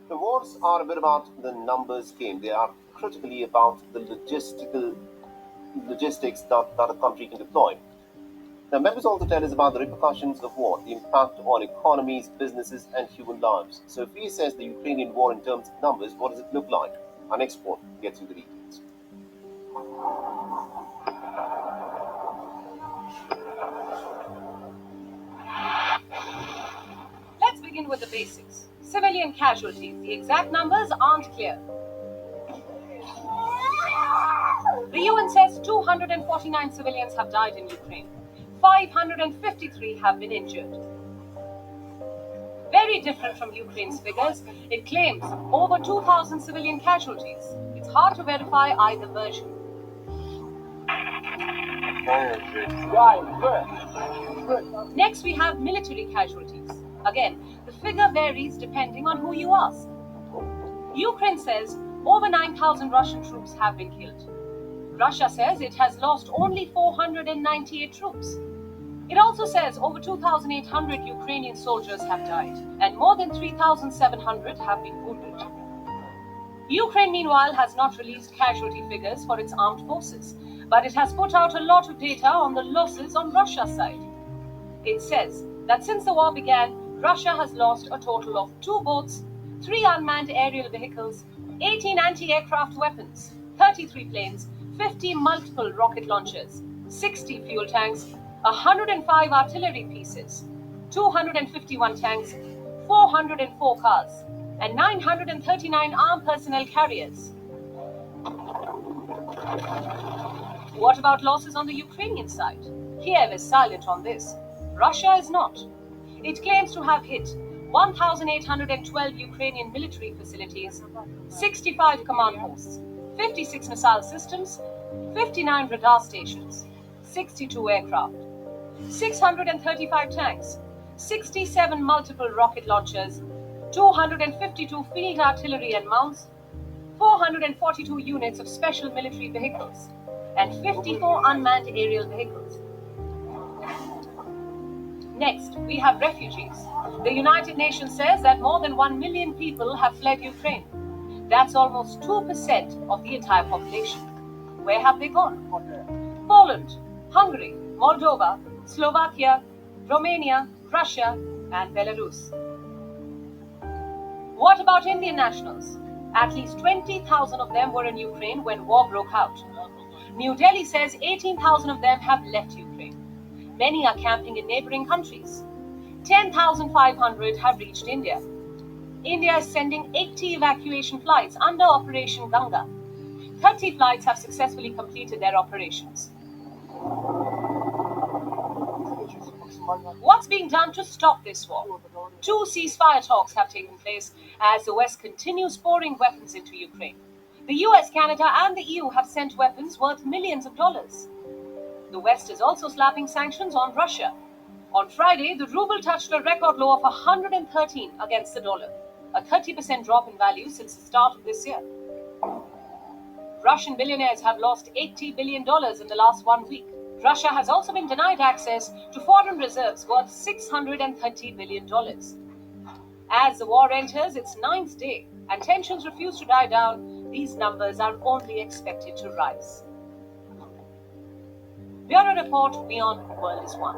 The wars are a bit about the numbers game. They are critically about the logistics that a country can deploy. Now, members also tell us about the repercussions of war, the impact on economies, businesses, and human lives. So, if we assess the Ukrainian war in terms of numbers, what does it look like? Our next report gets you the details. Let's begin with the basics. Civilian casualties. The exact numbers aren't clear. The UN says 249 civilians have died in Ukraine. 553 have been injured. Very different from Ukraine's figures, it claims over 2,000 civilian casualties. It's hard to verify either version. Next, we have military casualties. Again, the figure varies depending on who you ask. Ukraine says over 9,000 Russian troops have been killed. Russia says it has lost only 498 troops. It also says over 2,800 Ukrainian soldiers have died, and more than 3,700 have been wounded. Ukraine, meanwhile, has not released casualty figures for its armed forces, but it has put out a lot of data on the losses on Russia's side. It says that since the war began, Russia has lost a total of 2 boats, 3 unmanned aerial vehicles, 18 anti-aircraft weapons, 33 planes, 50 multiple rocket launchers, 60 fuel tanks, 105 artillery pieces, 251 tanks, 404 cars, and 939 armed personnel carriers. What about losses on the Ukrainian side? Kiev is silent on this. Russia is not. It claims to have hit 1,812 Ukrainian military facilities, 65 command posts, 56 missile systems, 59 radar stations, 62 aircraft, 635 tanks, 67 multiple rocket launchers, 252 field artillery and mounts, 442 units of special military vehicles, and 54 unmanned aerial vehicles. Next, we have refugees. The United Nations says that more than 1 million people have fled Ukraine. That's almost 2% of the entire population. Where have they gone? Poland, Hungary, Moldova, Slovakia, Romania, Russia, and Belarus. What about Indian nationals? At least 20,000 of them were in Ukraine when war broke out. New Delhi says 18,000 of them have left Ukraine. Many are camping in neighboring countries. 10,500 have reached India. India is sending 80 evacuation flights under Operation Ganga. 30 flights have successfully completed their operations. What's being done to stop this war? 2 ceasefire talks have taken place as the West continues pouring weapons into Ukraine. The US, Canada, and the EU have sent weapons worth millions of dollars. The West is also slapping sanctions on Russia. On Friday, the ruble touched a record low of 113 against the dollar, a 30% drop in value since the start of this year. Russian billionaires have lost $80 billion in the last 1 week. Russia has also been denied access to foreign reserves worth $630 billion. As the war enters its 9th day and tensions refuse to die down, these numbers are only expected to rise. Bureau Report, Beyond World is One.